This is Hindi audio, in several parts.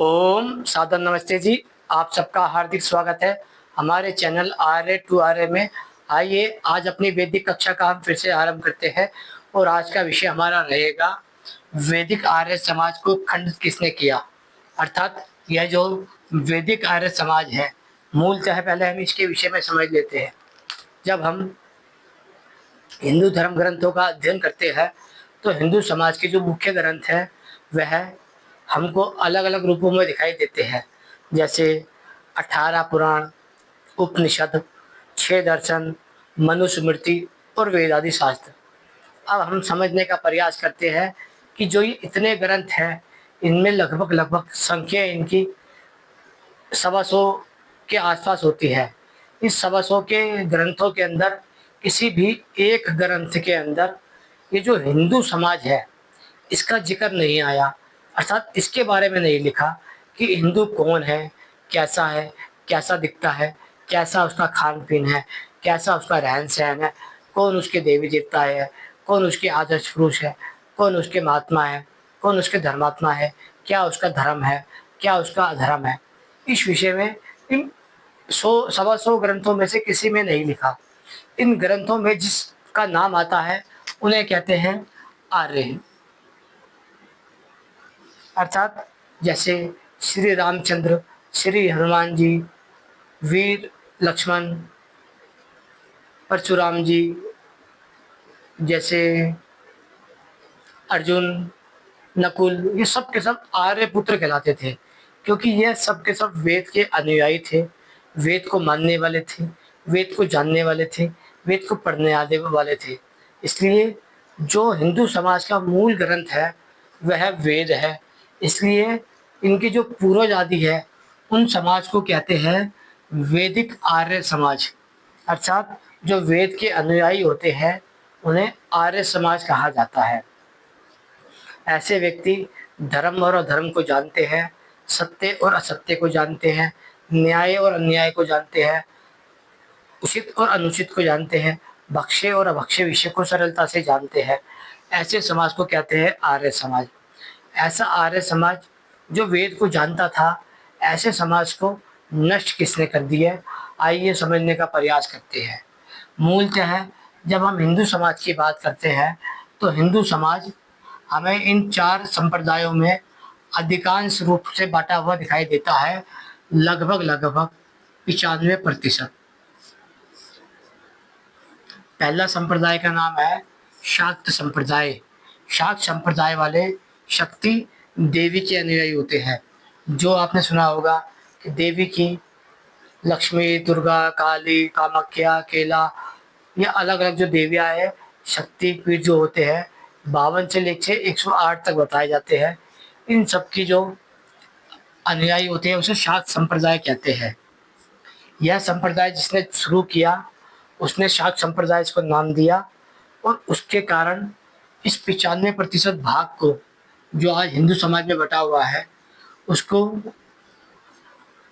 ओम सादर नमस्ते जी। आप सबका हार्दिक स्वागत है हमारे चैनल आर्य टू आर्य में। आइए आज अपनी वैदिक कक्षा का हम फिर से आरंभ करते हैं और आज का विषय हमारा रहेगा वैदिक आर्य समाज को खंडित किसने किया। अर्थात यह जो वैदिक आर्य समाज है, मूलतः पहले हम इसके विषय में समझ लेते हैं। जब हम हिंदू धर्म ग्रंथों का अध्ययन करते हैं तो हिंदू समाज के जो मुख्य ग्रंथ हैं वह हमको अलग अलग रूपों में दिखाई देते हैं, जैसे 18 पुराण, उपनिषद, 6 दर्शन, मनुस्मृति और वेद आदि शास्त्र। अब हम समझने का प्रयास करते हैं कि जो ये इतने ग्रंथ हैं, इनमें लगभग लगभग संख्या इनकी 125 के आसपास होती है। इस 125 के ग्रंथों के अंदर किसी भी एक ग्रंथ के अंदर ये जो हिंदू समाज है इसका जिक्र नहीं आया, अर्थात इसके बारे में नहीं लिखा कि हिंदू कौन है, कैसा दिखता है, कैसा उसका खान पीन है, कैसा उसका रहन सहन है, कौन उसके देवी देवता है, कौन उसके आदर्श पुरुष है, कौन उसके महात्मा है, कौन उसके धर्मात्मा है, क्या उसका धर्म है, क्या उसका अधर्म है। इस विषय में इन 100 ग्रंथों में से किसी में नहीं लिखा। इन ग्रंथों में जिसका नाम आता है उन्हें कहते हैं आर्य। अर्थात जैसे श्री रामचंद्र, श्री हनुमान जी, वीर लक्ष्मण, परशुराम जी, जैसे अर्जुन, नकुल, ये सब के सब आर्य पुत्र कहलाते थे, क्योंकि ये सब के सब वेद के अनुयायी थे, वेद को मानने वाले थे, वेद को जानने वाले थे, वेद को पढ़ने आने वाले थे। इसलिए जो हिंदू समाज का मूल ग्रंथ है वह वेद है। इसलिए इनके जो पूर्वज आदि है उन समाज को कहते हैं वैदिक आर्य समाज। अर्थात जो वेद के अनुयायी होते हैं उन्हें आर्य समाज कहा जाता है। ऐसे व्यक्ति धर्म और अधर्म को जानते हैं, सत्य और असत्य को जानते हैं, न्याय और अन्याय को जानते हैं, उचित और अनुचित को जानते हैं, भक्ष्य और अभक्ष्य विषय को सरलता से जानते हैं। ऐसे समाज को कहते हैं आर्य समाज। ऐसा आर्य समाज जो वेद को जानता था, ऐसे समाज को नष्ट किसने कर दिया, आइए समझने का प्रयास करते हैं। मूलतः जब हम हिंदू समाज की बात करते हैं तो हिंदू समाज हमें इन 4 संप्रदायों में अधिकांश रूप से बाँटा हुआ दिखाई देता है, लगभग लगभग 95%। पहला संप्रदाय का नाम है शाक्त संप्रदाय। शाक्त संप्रदाय वाले शक्ति देवी के अनुयायी होते हैं। जो आपने सुना होगा कि देवी की लक्ष्मी, दुर्गा, काली, कामाख्या, केला, ये अलग अलग जो देवियाँ हैं, शक्तिपीठ जो होते हैं, 52 से लेकर 108 तक बताए जाते हैं। इन सब की जो अनुयायी होते हैं उसे शाक्त संप्रदाय कहते हैं। यह संप्रदाय जिसने शुरू किया उसने शाक्त संप्रदाय इसको नाम दिया और उसके कारण इस 95% भाग को जो आज हिंदू समाज में बटा हुआ है उसको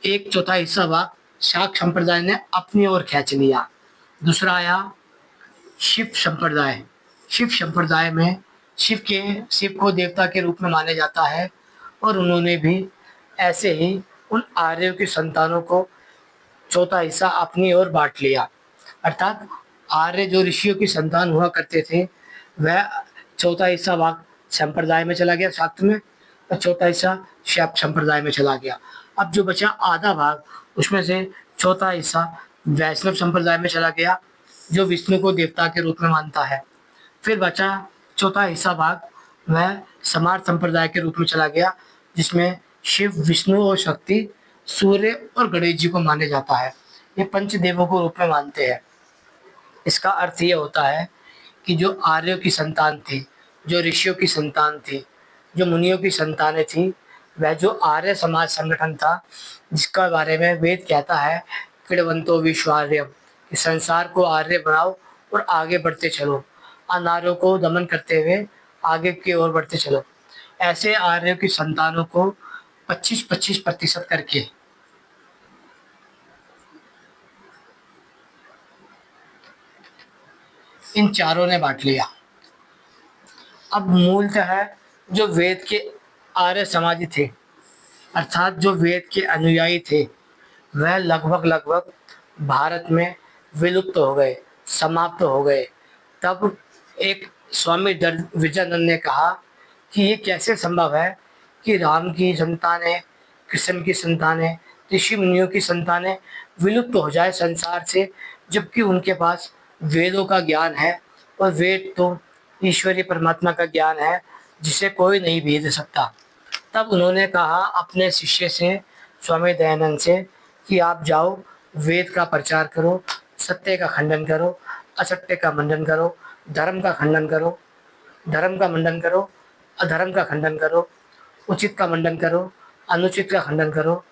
एक चौथा हिस्सा भाग शाक्त संप्रदाय ने अपनी ओर खींच लिया। दूसरा आया शिव संप्रदाय। शिव संप्रदाय में शिव को देवता के रूप में माना जाता है और उन्होंने भी ऐसे ही उन आर्यों की संतानों को चौथा हिस्सा अपनी ओर बांट लिया। अर्थात आर्य जो ऋषियों की संतान हुआ करते थे वह चौथा हिस्सा भाग संप्रदाय में चला गया शाक्त में, और चौथा हिस्सा शैव संप्रदाय में चला गया। अब जो बचा आधा भाग उसमें से चौथा हिस्सा वैष्णव संप्रदाय में चला गया जो विष्णु को देवता के रूप में मानता है। फिर बचा चौथा हिस्सा भाग वह समाज संप्रदाय के रूप में चला गया जिसमें शिव, विष्णु और शक्ति, सूर्य और गणेश जी को माने जाता है। ये पंचदेवों को रूप में मानते हैं। इसका अर्थ ये होता है कि जो आर्यों की संतान थी, जो ऋषियों की संतान थी, जो मुनियों की संतानें थी, वह जो आर्य समाज संगठन था जिसका बारे में वेद कहता है क्रीडवंतो विश्वार्यम, कि संसार को आर्य बनाओ और आगे बढ़ते चलो, अनार्यों को दमन करते हुए आगे की ओर बढ़ते चलो। ऐसे आर्यों की संतानों को 25-25% करके इन चारों ने बांट लिया। अब मूलतः जो वेद के आर्य समाजी थे अर्थात जो वेद के अनुयायी थे वह लगभग लगभग भारत में विलुप्त हो गए, समाप्त हो गए। तब एक स्वामी विजयानंद ने कहा कि ये कैसे संभव है कि राम की संतानें, कृष्ण की संतानें, ऋषि मुनियों की संतानें विलुप्त हो जाए संसार से, जबकि उनके पास वेदों का ज्ञान है, और वेद तो ईश्वरीय परमात्मा का ज्ञान है जिसे कोई नहीं भेद सकता। तब उन्होंने कहा अपने शिष्य से, स्वामी दयानंद से, कि आप जाओ, वेद का प्रचार करो, सत्य का खंडन करो, असत्य का मंडन करो, धर्म का खंडन करो, धर्म का मंडन करो, अधर्म का खंडन करो, उचित का मंडन करो, अनुचित का खंडन करो,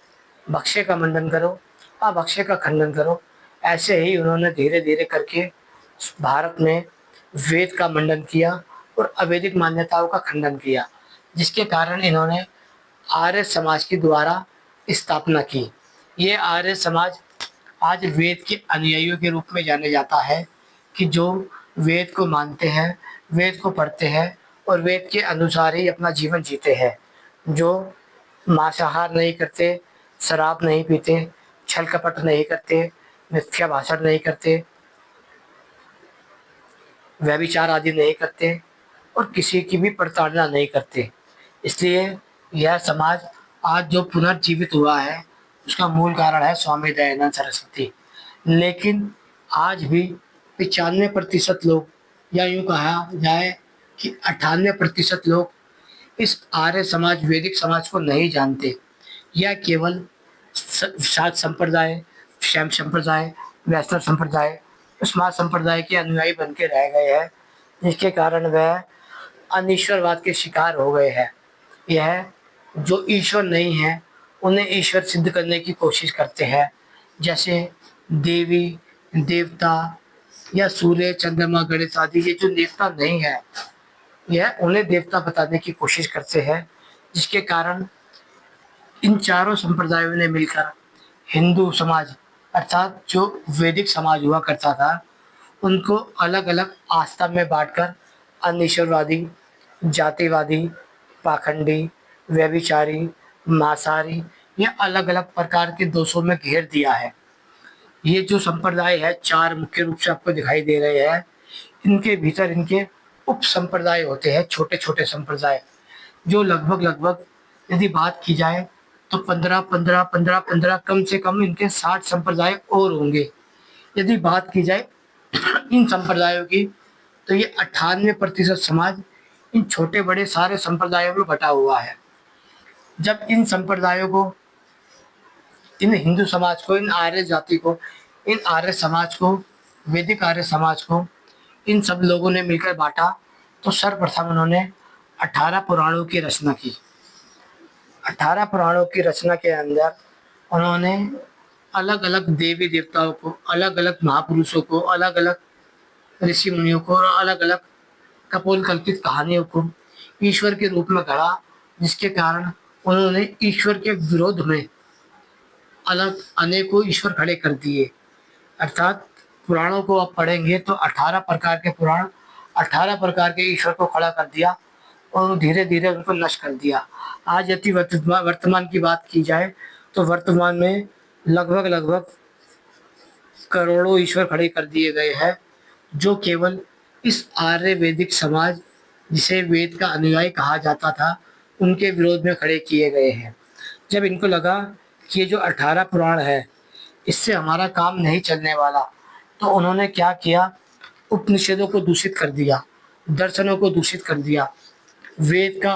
भक्ष्य का मंडन करो, अभक्ष्य का खंडन करो। ऐसे ही उन्होंने धीरे धीरे करके भारत में वेद का मंडन किया और अवैदिक मान्यताओं का खंडन किया, जिसके कारण इन्होंने आर्य समाज के द्वारा स्थापना की। ये आर्य समाज आज वेद के अनुयायियों के रूप में जाने जाता है, कि जो वेद को मानते हैं, वेद को पढ़ते हैं और वेद के अनुसार ही अपना जीवन जीते हैं। जो मांसाहार नहीं करते, शराब नहीं पीते, छल कपट नहीं करते, मिथ्या भाषण नहीं करते, व्यभिचार आदि नहीं करते और किसी की भी प्रताड़ना नहीं करते। इसलिए यह समाज आज जो पुनर्जीवित हुआ है उसका मूल कारण है स्वामी दयानंद सरस्वती। लेकिन आज भी 95% लोग, या यूँ कहा जाए कि 98% लोग इस आर्य समाज, वैदिक समाज को नहीं जानते। यह केवल शाक्त संप्रदाय, शैव संप्रदाय, वैष्णव संप्रदाय, स्मार्त संप्रदाय के अनुयायी बन के रह गए हैं, जिसके कारण वह अनिश्वरवाद के शिकार हो गए हैं। यह जो ईश्वर नहीं है उन्हें ईश्वर सिद्ध करने की कोशिश करते हैं, जैसे देवी देवता या सूर्य चंद्रमा गणेश आदि। ये जो देवता नहीं है, यह उन्हें देवता बताने की कोशिश करते हैं, जिसके कारण इन चारों संप्रदायों ने मिलकर हिंदू समाज, अर्थात जो वैदिक समाज हुआ करता था, उनको अलग अलग आस्था में बांटकर अनिश्वरवादी, जातिवादी, पाखंडी, व्यभिचारी, मांसाहारी, या अलग अलग प्रकार के दोषों में घेर दिया है। ये जो संप्रदाय है, चार मुख्य रूप से आपको दिखाई दे रहे हैं, इनके भीतर इनके उप संप्रदाय होते हैं, छोटे छोटे संप्रदाय, जो लगभग लगभग यदि बात की जाए तो 15 कम से कम इनके 60 संप्रदाय और होंगे। यदि बात की जाए इन संप्रदायों की, तो ये 98% समाज इन छोटे बड़े सारे संप्रदायों में बटा हुआ है। जब इन संप्रदायों को, इन हिंदू समाज को, इन आर्य जाति को, इन आर्य समाज को, वैदिक आर्य समाज को इन सब लोगों ने मिलकर बांटा, तो सर्वप्रथम उन्होंने 18 पुराणों की रचना की। 18 पुराणों की रचना के अंदर उन्होंने अलग अलग देवी देवताओं को, अलग अलग महापुरुषों को, अलग अलग ऋषि मुनियों को और अलग अलग कपोल कल्पित कहानियों को ईश्वर के रूप में गढ़ा, जिसके कारण उन्होंने ईश्वर के विरोध में अलग अनेकों ईश्वर खड़े कर दिए। अर्थात पुराणों को आप पढ़ेंगे तो 18 प्रकार के पुराण, 18 प्रकार के ईश्वर को खड़ा कर दिया और धीरे धीरे उनको नष्ट कर दिया। आज यदि वर्तमान की बात की जाए तो वर्तमान में लगभग लगभग करोड़ों ईश्वर खड़े कर दिए गए हैं, जो केवल इस आर्य वैदिक समाज, जिसे वेद का अनुयायी कहा जाता था, उनके विरोध में खड़े किए गए हैं। जब इनको लगा कि ये जो 18 पुराण है इससे हमारा काम नहीं चलने वाला, तो उन्होंने क्या किया, उपनिषदों को दूषित कर दिया, दर्शनों को दूषित कर दिया, वेद का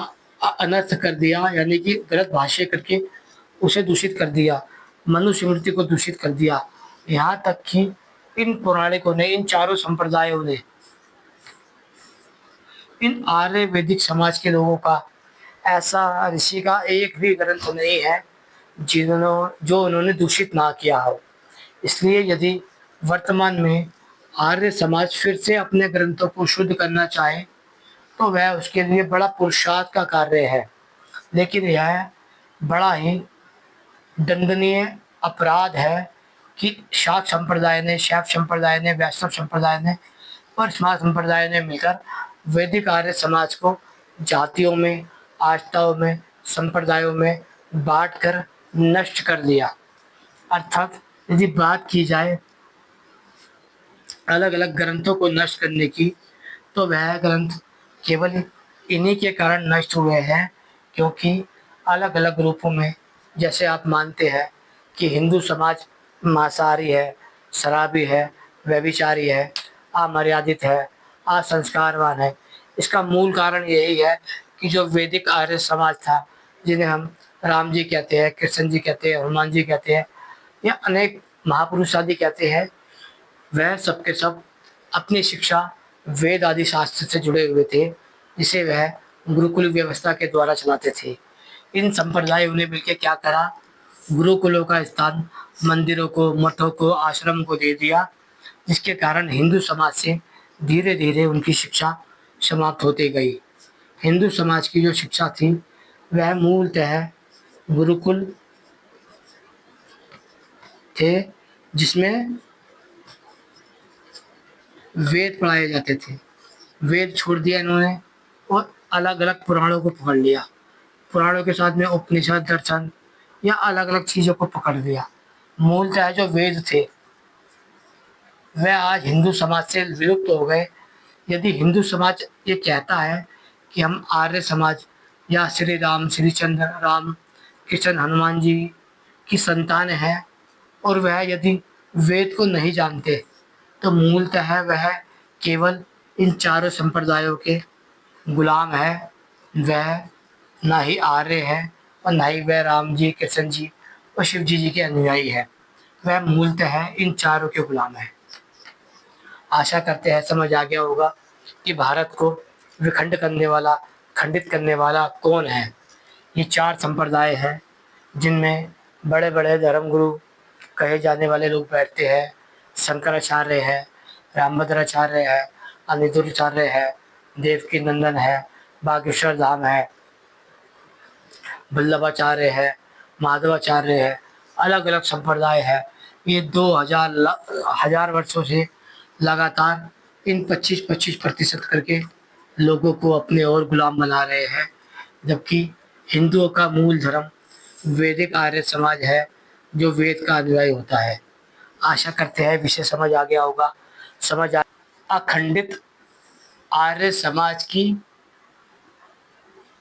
अनर्थ कर दिया, यानी कि गलत भाष्य करके उसे दूषित कर दिया, मनुस्मृति को दूषित कर दिया। यहाँ तक कि इन पौराणिकों ने, इन चारों संप्रदायों ने इन आर्य वैदिक समाज के लोगों का ऐसा ऋषि का एक भी ग्रंथ नहीं है जो उन्होंने दूषित ना किया हो। इसलिए यदि वर्तमान में आर्य समाज फिर से अपने ग्रंथों को शुद्ध करना चाहे तो वह उसके लिए बड़ा पुरुषार्थ का कार्य है, लेकिन यह बड़ा ही दंडनीय अपराध है कि शाक्त संप्रदाय ने, शैव संप्रदाय ने, वैष्णव संप्रदाय ने और स्मार्त संप्रदाय ने मिलकर वैदिक आर्य समाज को जातियों में, आस्थाओं में, संप्रदायों में बांट कर नष्ट कर दिया। अर्थात यदि बात की जाए अलग अलग ग्रंथों को नष्ट करने की, तो वह ग्रंथ केवल इन्हीं के कारण नष्ट हुए हैं क्योंकि अलग अलग रूपों में, जैसे आप मानते हैं कि हिंदू समाज मांसाहारी है, शराबी है, व्यभिचारी है, अमर्यादित है, असंस्कारवान है। इसका मूल कारण यही है कि जो वैदिक आर्य समाज था, जिन्हें हम राम जी कहते हैं, कृष्ण जी कहते हैं, हनुमान जी कहते हैं, या अनेक महापुरुष आदि कहते हैं, वह सब के सब अपनी शिक्षा वेद आदि शास्त्र से जुड़े हुए थे, जिसे वह गुरुकुल व्यवस्था के द्वारा चलाते थे। इन संप्रदायों ने मिलकर क्या करा, गुरुकुलों का स्थान मंदिरों को, मठों को, आश्रम को दे दिया, जिसके कारण हिंदू समाज से धीरे धीरे उनकी शिक्षा समाप्त होती गई। हिंदू समाज की जो शिक्षा थी वह मूलतः गुरुकुल थे, जिसमें वेद पढ़ाए जाते थे। वेद छोड़ दिया इन्होंने और अलग अलग पुराणों को पकड़ लिया। पुराणों के साथ में उपनिषद, दर्शन या अलग अलग चीज़ों को पकड़ लिया। मूलतः जो वेद थे वह आज हिंदू समाज से विलुप्त हो गए। यदि हिंदू समाज ये कहता है कि हम आर्य समाज या श्री राम, श्रीचंद्र, राम, कृष्ण, हनुमान जी की संतान हैं, और वह यदि वेद को नहीं जानते, तो मूलतः वह केवल इन चारों संप्रदायों के गुलाम है। वह ना ही आर्य है और ना ही वह राम जी, कृष्ण जी और शिव जी के अनुयायी है। वह मूलतः इन चारों के गुलाम है। आशा करते हैं समझ आ गया होगा कि भारत को विखंड करने वाला, खंडित करने वाला कौन है। ये चार संप्रदाय हैं जिनमें बड़े बड़े धर्मगुरु कहे जाने वाले लोग बैठते हैं। शंकराचार्य है, रामभद्राचार्य है, अनिरुद्धाचार्य है, देवकी नंदन है, बागेश्वर धाम है, वल्लभाचार्य है, माधवाचार्य है, अलग अलग संप्रदाय है। ये 2000 हजार वर्षों से लगातार इन 25-25% करके लोगों को अपने और गुलाम बना रहे हैं, जबकि हिंदुओं का मूल धर्म वैदिक आर्य समाज है, जो वेद का अनुयायी होता है। आशा करते हैं विषय समझ आ गया होगा। समझ आ अखंडित आर्य समाज की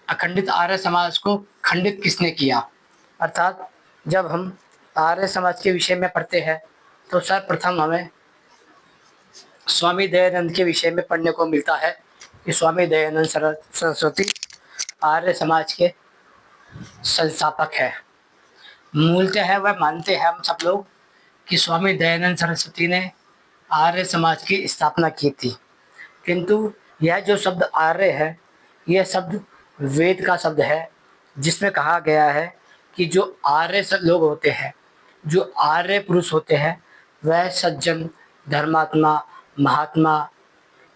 अखंडित आर्य समाज को खंडित किसने किया? अर्थात जब हम आर्य समाज के विषय में पढ़ते हैं तो सर्वप्रथम हमें स्वामी दयानंद के विषय में पढ़ने को मिलता है कि स्वामी दयानंद सरस्वती आर्य समाज के संस्थापक है। मूलतः वह मानते हैं हम सब लोग कि स्वामी दयानंद सरस्वती ने आर्य समाज की स्थापना की थी, किंतु यह जो शब्द आर्य है, यह शब्द वेद का शब्द है, जिसमें कहा गया है कि जो आर्य लोग होते हैं, जो आर्य पुरुष होते हैं, वह सज्जन, धर्मात्मा, महात्मा,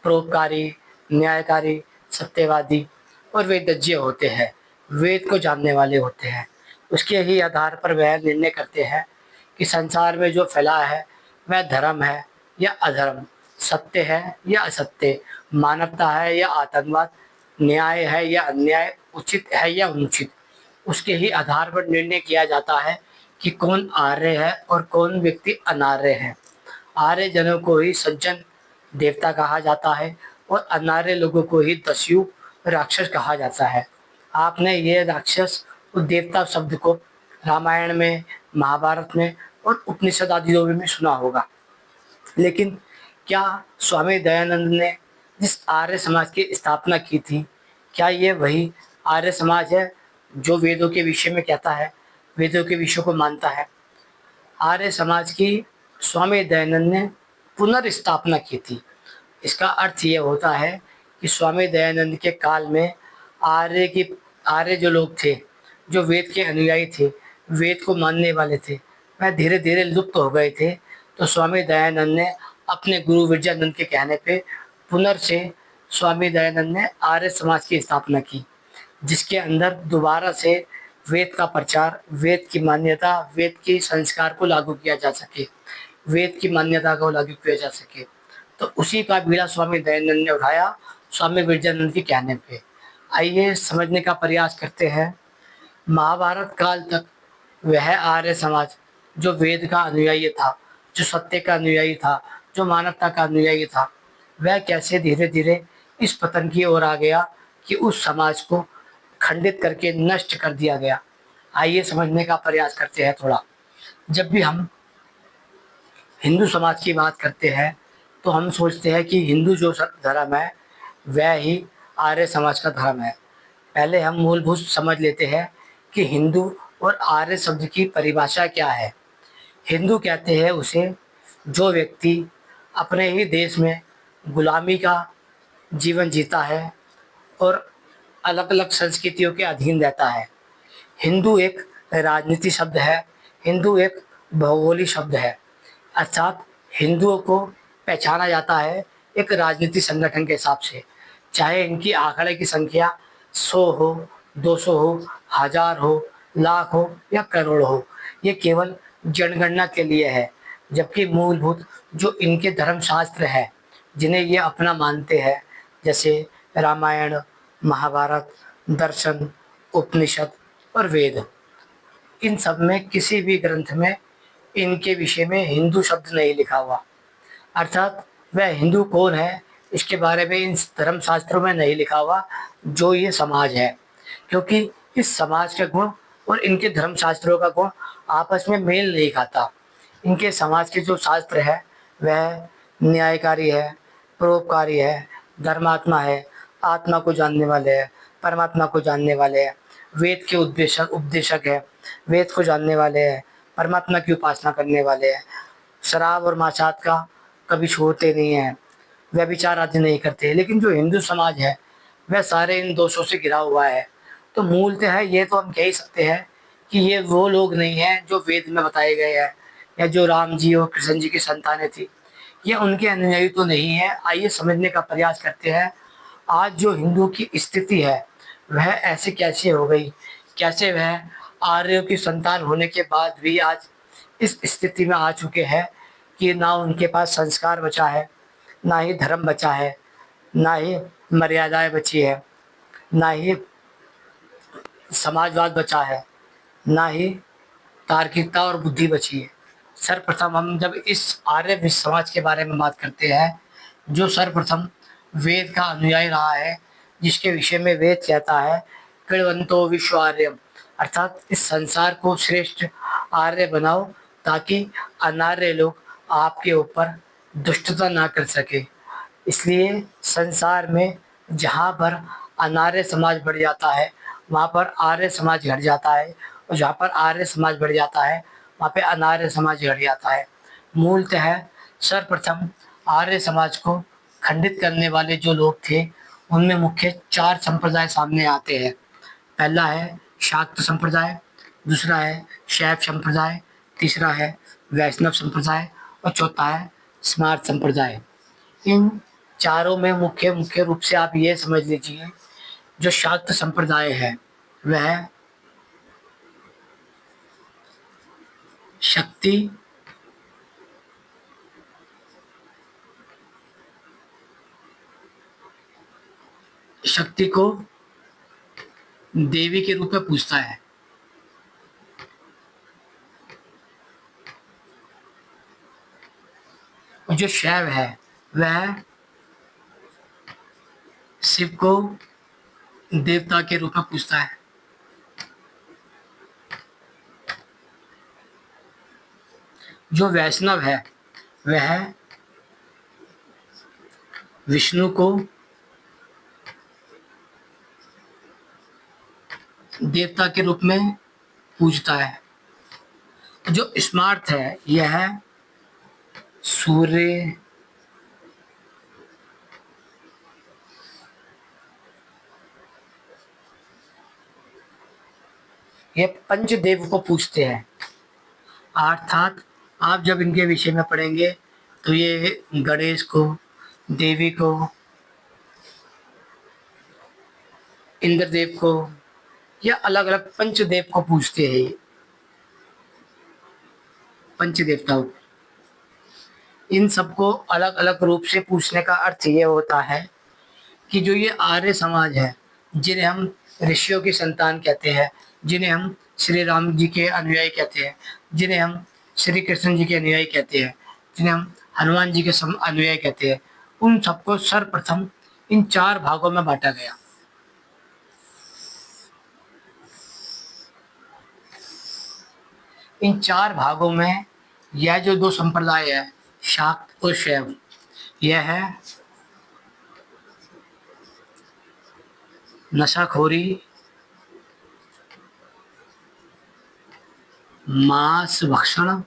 परोपकारी, न्यायकारी, सत्यवादी और वेदज्ञ होते हैं। वेद को जानने वाले होते हैं। उसके ही आधार पर वह निर्णय करते हैं कि संसार में जो फैला है वह धर्म है या अधर्म, सत्य है या असत्य, मानवता है या आतंकवाद, न्याय है या अन्याय, उचित है या अनुचित। उसके ही आधार पर निर्णय किया जाता है कि कौन आर्य है और कौन व्यक्ति अनार्य है। आर्य जनों को ही सज्जन देवता कहा जाता है और अनार्य लोगों को ही दस्यु राक्षस कहा जाता है। आपने ये राक्षस और देवता शब्द को रामायण में, महाभारत में और उपनिषद आदियों में भी सुना होगा। लेकिन क्या स्वामी दयानंद ने जिस आर्य समाज की स्थापना की थी, क्या ये वही आर्य समाज है जो वेदों के विषय में कहता है, वेदों के विषयों को मानता है? आर्य समाज की स्वामी दयानंद ने पुनर्स्थापना की थी। इसका अर्थ ये होता है कि स्वामी दयानंद के काल में आर्य जो लोग थे, जो वेद के अनुयायी थे, वेद को मानने वाले थे, वह धीरे धीरे लुप्त हो गए थे। तो स्वामी दयानंद ने अपने गुरु विजयानंद के कहने पे पुनर्से स्वामी दयानंद ने आर्य समाज की स्थापना की, जिसके अंदर दोबारा से वेद का प्रचार, वेद की मान्यता, वेद के संस्कार को लागू किया जा सके, वेद की मान्यता को लागू किया जा सके। तो उसी का बीड़ा स्वामी दयानंद ने उठाया स्वामी विजयानंद के कहने पे। आइए समझने का प्रयास करते हैं महाभारत काल तक वह आर्य समाज जो वेद का अनुयायी था, जो सत्य का अनुयायी था, जो मानवता का अनुयायी था, वह कैसे धीरे धीरे इस पतन की ओर आ गया कि उस समाज को खंडित करके नष्ट कर दिया गया। आइए समझने का प्रयास करते हैं थोड़ा। जब भी हम हिंदू समाज की बात करते हैं तो हम सोचते हैं कि हिंदू जो धर्म है वह ही आर्य समाज का धर्म है। पहले हम मूलभूत समझ लेते हैं कि हिंदू और आर्य शब्द की परिभाषा क्या है। हिंदू कहते हैं उसे जो व्यक्ति अपने ही देश में गुलामी का जीवन जीता है और अलग अलग संस्कृतियों के अधीन रहता है। हिंदू एक राजनीति शब्द है, हिंदू एक भौगोलिक शब्द है। अर्थात हिंदुओं को पहचाना जाता है एक राजनीतिक संगठन के हिसाब से, चाहे इनकी आंकड़े की संख्या 100 हो, 200 हो, 1000 हो, लाख हो या करोड़ हो। ये केवल जनगणना के लिए है, जबकि मूलभूत जो इनके धर्मशास्त्र है जिन्हें ये अपना मानते हैं, जैसे रामायण, महाभारत, दर्शन, उपनिषद और वेद, इन सब में किसी भी ग्रंथ में इनके विषय में हिंदू शब्द नहीं लिखा हुआ। अर्थात वह हिंदू कौन है इसके बारे में इन धर्मशास्त्रों में नहीं लिखा हुआ जो ये समाज है, क्योंकि इस समाज के गुण और इनके धर्मशास्त्रों का गुण आपस में मेल नहीं खाता। इनके समाज के जो शास्त्र है वह न्यायकारी है, परोपकारी है, धर्मात्मा है, आत्मा को जानने वाले हैं, परमात्मा को जानने वाले हैं, वेद के उपदेशक उपदेशक है, वेद को जानने वाले हैं, परमात्मा की उपासना करने वाले हैं, शराब और मांसाहार का कभी छोड़ते नहीं हैं, व्यभिचार आदि नहीं करते। लेकिन जो हिंदू समाज है वह सारे इन दोषों से घिरा हुआ है। तो मूलतः ये तो हम कह ही सकते हैं कि ये वो लोग नहीं हैं जो वेद में बताए गए हैं या जो राम जी और कृष्ण जी की संतानें थी, ये उनके अनुयायी तो नहीं है। आइए समझने का प्रयास करते हैं आज जो हिंदू की स्थिति है वह ऐसे कैसे हो गई, कैसे वह आर्यों की संतान होने के बाद भी आज इस स्थिति में आ चुके हैं कि ना उनके पास संस्कार बचा है, ना ही धर्म बचा है, ना ही मर्यादाएं बची है, ना ही समाजवाद बचा है, ना ही तार्किकता और बुद्धि बची है। सर्वप्रथम हम जब इस आर्य विश्व समाज के बारे में बात करते हैं, जो सर्वप्रथम वेद का अनुयायी रहा है, जिसके विषय में वेद कहता है कृण्वन्तो विश्व आर्यम, अर्थात इस संसार को श्रेष्ठ आर्य बनाओ ताकि अनार्य लोग आपके ऊपर दुष्टता ना कर सके। इसलिए संसार में जहाँ पर अनार्य समाज बढ़ जाता है वहाँ पर आर्य समाज घट जाता है, और जहाँ पर आर्य समाज बढ़ जाता है वहाँ पे अनार्य समाज घट जाता है। मूलतः सर्वप्रथम आर्य समाज को खंडित करने वाले जो लोग थे उनमें मुख्य 4 संप्रदाय सामने आते हैं। पहला है शाक्त संप्रदाय, दूसरा है शैव संप्रदाय, तीसरा है वैष्णव संप्रदाय और चौथा है स्मार्त संप्रदाय। इन चारों में मुख्य मुख्य रूप से आप ये समझ लीजिए, जो शाक्त संप्रदाय है वह शक्ति शक्ति को देवी के रूप में पूजता है। और जो शैव है वह शिव को देवता के रूप में पूजता है। जो वैष्णव है वह विष्णु को देवता के रूप में पूजता है। जो स्मार्त है यह सूर्य, ये पंचदेव को पूजते हैं। अर्थात आप जब इनके विषय में पढ़ेंगे तो ये गणेश को, देवी को, इंद्रदेव को या अलग अलग पंचदेव को पूजते हैं। ये पंचदेवताओं, इन सबको अलग अलग रूप से पूछने का अर्थ ये होता है कि जो ये आर्य समाज है जिन्हें हम ऋषियों की संतान कहते हैं, जिन्हें हम श्री राम जी के अनुयायी कहते हैं, जिन्हें हम श्री कृष्ण जी के अनुयायी कहते हैं, जिन्हें हम हनुमान जी के अनुयायी कहते हैं, उन सबको सर्वप्रथम इन 4 भागों में बाँटा गया। इन 4 भागों में यह जो 2 संप्रदाय है, शाक्त और शैव, यह है नशाखोरी, मांस भक्षण,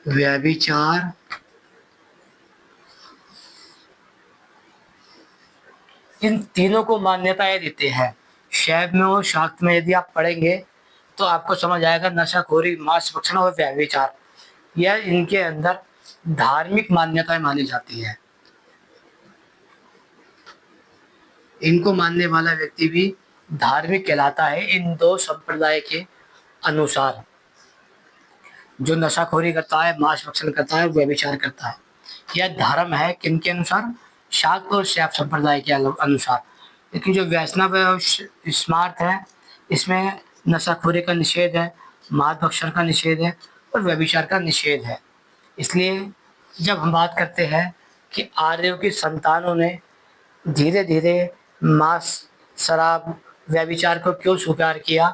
व्यभिचार, इन तीनों को मान्यताएं देते हैं। शैव में और शाक्त में यदि आप पढ़ेंगे तो आपको समझ आएगा, नशाखोरी, मांस भक्षण और व्यभिचार, यह इनके अंदर धार्मिक मान्यताएं मानी जाती है। इनको मानने वाला व्यक्ति भी धार्मिक कहलाता है इन 2 संप्रदाय के अनुसार। जो नशाखोरी करता है, मांस भक्षण करता है, व्यभिचार करता है, यह धर्म है किनके अनुसार? शाक्त और शैव संप्रदाय के अनुसार। लेकिन जो वैष्णव है और स्मार्त है, इसमें नशाखोरी का निषेध है, मांस भक्षण का निषेध है और व्यभिचार का निषेध है। इसलिए जब हम बात करते हैं कि आर्यों की संतानों ने धीरे धीरे मांस, शराब, व्यभिचार को क्यों स्वीकार किया,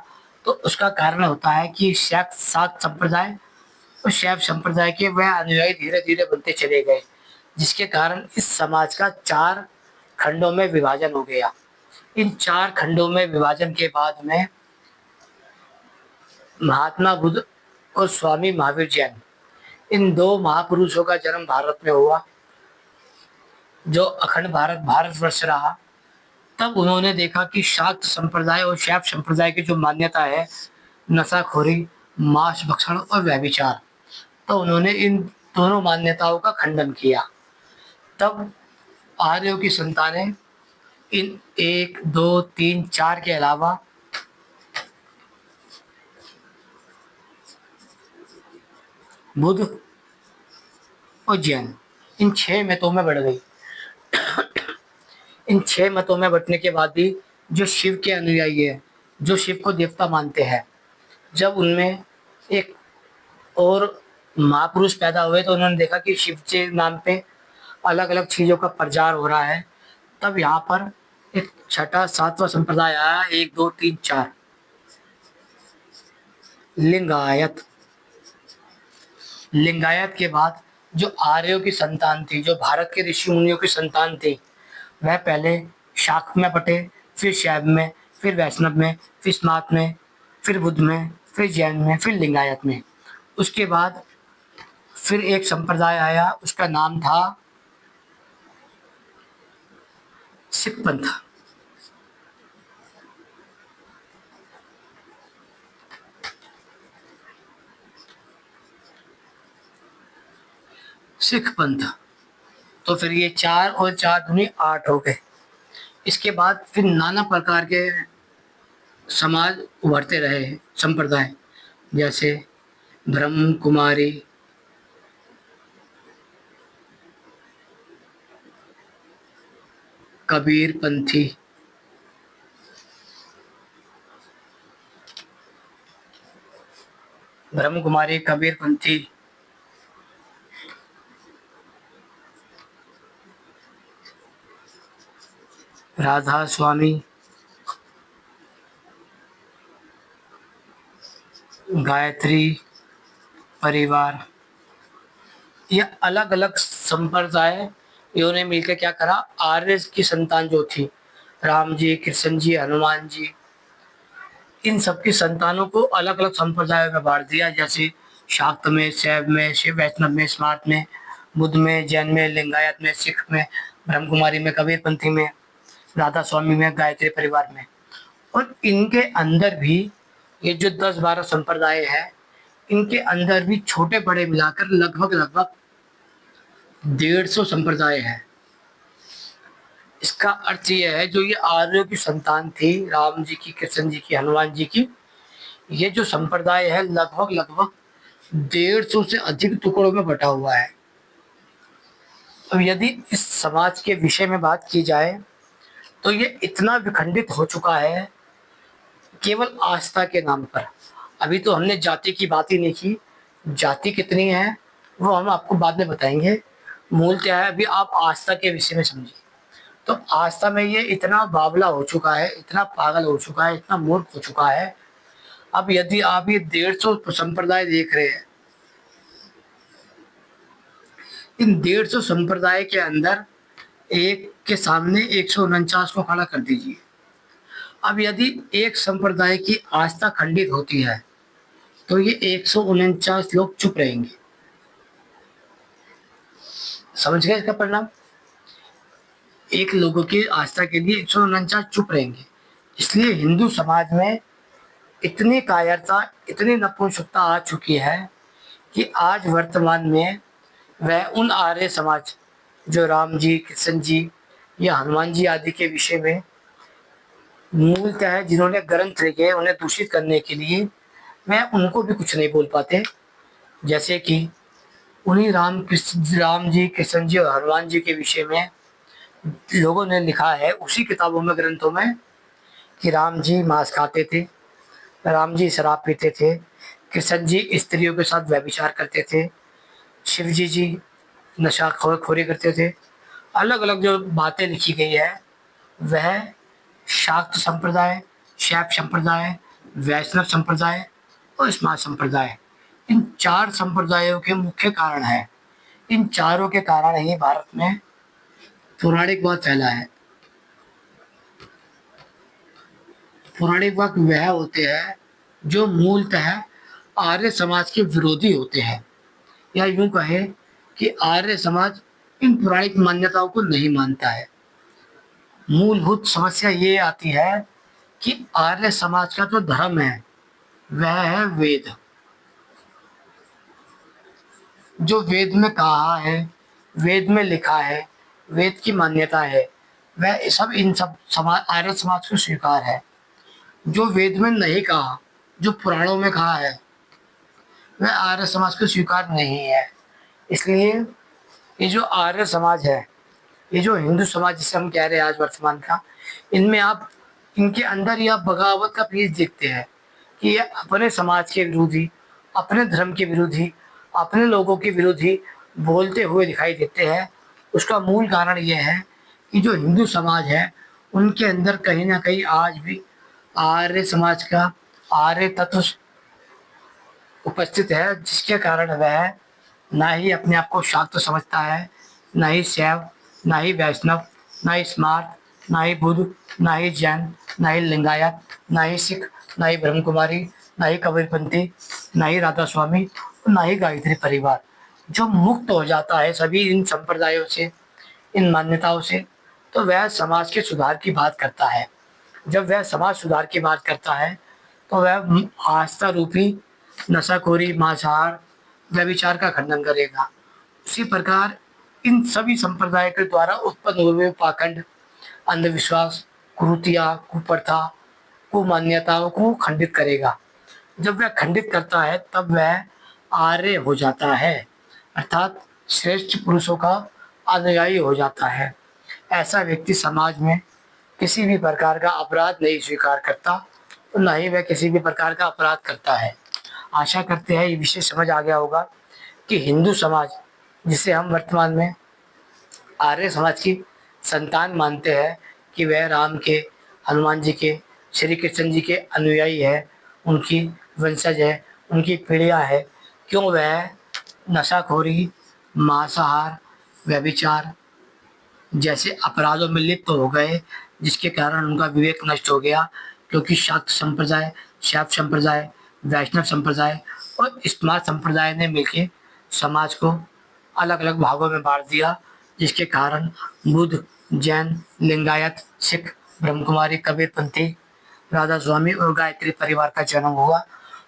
तो उसका कारण होता है कि शाक्त संप्रदाय और शैव संप्रदाय के वह अनुयायी धीरे धीरे बनते चले गए, जिसके कारण इस समाज का 4 खंडों में विभाजन हो गया। इन 4 खंडों में विभाजन के बाद में महात्मा बुद्ध और स्वामी महावीर जैन, इन 2 महापुरुषों का जन्म भारत में हुआ। जो अखंड भारतवर्ष रहा, तब उन्होंने देखा कि शाक्त संप्रदाय और शैव संप्रदाय की जो मान्यता है, नशाखोरी, मांस भक्षण और व्यभिचार, तो उन्होंने इन दोनों मान्यताओं का खंडन किया। तब आर्यों की संतानें इन 1, 2, 3, 4 के अलावा बुद्ध और जैन, इन 6 मतों में बढ़ गई। इन 6 मतों में बंटने के बाद भी जो शिव के अनुयायी है, जो शिव को देवता मानते हैं, जब उनमें एक और महापुरुष पैदा हुए तो उन्होंने देखा कि शिव के नाम पे अलग अलग चीज़ों का प्रचार हो रहा है। तब यहाँ पर एक छठा 7वां संप्रदाय आया, 1, 2, 3, 4, लिंगायत। लिंगायत के बाद जो आर्यों की संतान थी, जो भारत के ऋषि मुनियों की संतान थी, वह पहले शाक्त में बटे, फिर शैव में, फिर वैष्णव में, फिर स्मार्त में, फिर बुद्ध में, फिर जैन में, फिर लिंगायत में। उसके बाद फिर एक संप्रदाय आया, उसका नाम था सिख पंथ। सिख पंथ। तो फिर ये 4 और 4 दूनी 8 हो गए। इसके बाद फिर नाना प्रकार के समाज उभरते रहे, संप्रदाय, जैसे ब्रह्म कुमारी, कबीर पंथी, ब्रह्म कुमारी, कबीर पंथी, राधा स्वामी, गायत्री परिवार, ये अलग अलग संप्रदाय इन्होंने मिलकर क्या करा, आर्य की संतान जो थी, राम जी, कृष्ण जी, हनुमान जी, इन सबकी संतानों को अलग अलग संप्रदायों में बांट दिया। जैसे शाक्त में, शैव में, शिव वैष्णव में, स्मार्त में, बुद्ध में, जैन में, लिंगायत में, सिख में, ब्रह्म कुमारी में, कबीर पंथी में, राधा स्वामी में, गायत्री परिवार में। और इनके अंदर भी ये जो 10-12 संप्रदाय है, इनके अंदर भी छोटे बड़े मिलाकर लगभग लगभग 150 संप्रदाय है। इसका अर्थ यह है, जो ये आर्यों की संतान थी, राम जी की, कृष्ण जी की, हनुमान जी की, ये जो संप्रदाय है लगभग लगभग 150 से अधिक टुकड़ों में बटा हुआ है। अब यदि इस समाज के विषय में बात की जाए तो ये इतना विखंडित हो चुका है केवल आस्था के नाम पर। अभी तो हमने जाति की बात ही नहीं की, जाति कितनी है वो हम आपको बाद में बताएंगे। मूल क्या है, अभी आप आस्था के विषय में समझिए। तो आस्था में ये इतना बावला हो चुका है, इतना पागल हो चुका है, इतना मूर्ख हो चुका है। अब यदि आप ये 150 संप्रदाय देख रहे हैं, इन 150 संप्रदाय के अंदर एक के सामने 149 को खड़ा कर दीजिए। अब यदि एक संप्रदाय की आस्था खंडित होती है तो ये 149 लोग चुप रहेंगे। समझ गए इसका परिणाम? एक लोगों की आस्था के लिए 149 चुप रहेंगे। इसलिए हिंदू समाज में इतनी कायरता, इतनी नपुंसकता आ चुकी है कि आज वर्तमान में वह उन आर्य समाज जो राम जी, कृष्ण जी या हनुमान जी आदि के विषय में मूलतः है, जिन्होंने ग्रंथ लिखे उन्हें दूषित करने के लिए, वह उनको भी कुछ नहीं बोल पाते। जैसे कि उन्हीं राम जी, कृष्ण जी और हनुमान जी के विषय में लोगों ने लिखा है उसी किताबों में, ग्रंथों में, कि राम जी मांस खाते थे, राम जी शराब पीते थे, कृष्ण जी स्त्रियों के साथ व्यभिचार करते थे, शिव जी नशा खोरी करते थे। अलग अलग जो बातें लिखी गई है वह शाक्त संप्रदाय, शैव संप्रदाय, वैष्णव संप्रदाय और स्मार्त संप्रदाय, इन 4 संप्रदायों के मुख्य कारण है। इन चारों के कारण ही भारत में पौराणिकवाद फैला है। पौराणिकवाद वह होते हैं जो मूलतः आर्य समाज के विरोधी होते हैं, या यूं कहे कि आर्य समाज इन पौराणिक मान्यताओं को नहीं मानता है। मूलभूत समस्या ये आती है कि आर्य समाज का जो धर्म है वह है वेद। जो वेद में कहा है, वेद में लिखा है, वेद की मान्यता है, वह सब इन सब समाज, आर्य समाज को स्वीकार है। जो वेद में नहीं कहा, जो पुराणों में कहा है, वह आर्य समाज को स्वीकार नहीं है। इसलिए ये जो आर्य समाज है, ये जो हिंदू समाज जिसे हम कह रहे हैं आज वर्तमान का, इनमें आप, इनके अंदर ही आप बगावत का बीज देखते हैं कि ये अपने समाज के विरोधी, अपने धर्म के विरोधी, अपने लोगों के विरोधी बोलते हुए दिखाई देते हैं। उसका मूल कारण ये है कि जो हिंदू समाज है उनके अंदर कहीं ना कहीं आज भी आर्य समाज का आर्य तत्व उपस्थित है, जिसके कारण वह ना ही अपने आप को शाक्त समझता है, ना ही शैव, ना ही वैष्णव, ना ही स्मार्त, ना ही बुद्ध, ना ही जैन, ना ही लिंगायत, ना ही सिख, ना ही ब्रह्म कुमारी, ना ही कबीरपंथी, ना ही राधा स्वामी, ना ही गायत्री परिवार। जो मुक्त हो जाता है सभी इन संप्रदायों से, इन मान्यताओं से, तो वह समाज के सुधार की बात करता है। जब वह समाज सुधार की बात करता है तो वह आस्था रूपी नशाखोरी, मांसाहार, व्यभिचार का खंडन करेगा। उसी प्रकार इन सभी संप्रदाय के द्वारा उत्पन्न हुए पाखंड, अंधविश्वास, कुरीतियाँ, कुप्रथा, कुमान्यताओं को खंडित करेगा। जब वह खंडित करता है तब वह आर्य हो जाता है, अर्थात श्रेष्ठ पुरुषों का अनुयायी हो जाता है। ऐसा व्यक्ति समाज में किसी भी प्रकार का अपराध नहीं स्वीकार करता और न ही वह किसी भी प्रकार का अपराध करता है। आशा करते हैं ये विषय समझ आ गया होगा कि हिंदू समाज, जिसे हम वर्तमान में आर्य समाज की संतान मानते हैं, कि वह राम के, हनुमान जी के, श्री कृष्ण जी के अनुयायी है, उनकी वंशज है, उनकी पीढ़ियाँ है, क्यों वह नशाखोरी, मांसाहार, व्यभिचार जैसे अपराधों में लिप्त हो गए, जिसके कारण उनका विवेक नष्ट हो गया। क्योंकि शाक्त संप्रदाय, शैव संप्रदाय, वैष्णव संप्रदाय और स्मार्त संप्रदाय ने मिलकर समाज को अलग अलग भागों में बांट दिया, जिसके कारण बुद्ध, जैन, लिंगायत, सिख, ब्रह्मकुमारी, कबीरपंथी, राधा स्वामी और गायत्री परिवार का जन्म हुआ,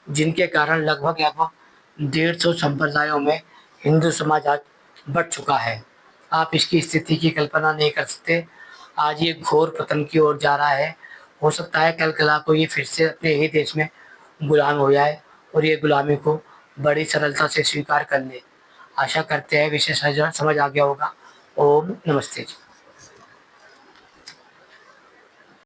जिनके कारण लगभग लगभग 150 संप्रदायों में हिंदू समाज आज बट चुका है। आप इसकी स्थिति की कल्पना नहीं कर सकते। आज ये घोर पतन की ओर जा रहा है। हो सकता है कल कला को ये फिर से अपने ही देश में गुलाम हो जाए और ये गुलामी को बड़ी सरलता से स्वीकार कर ले। आशा करते हैं विषय समझ आ गया होगा। ओम नमस्ते जी।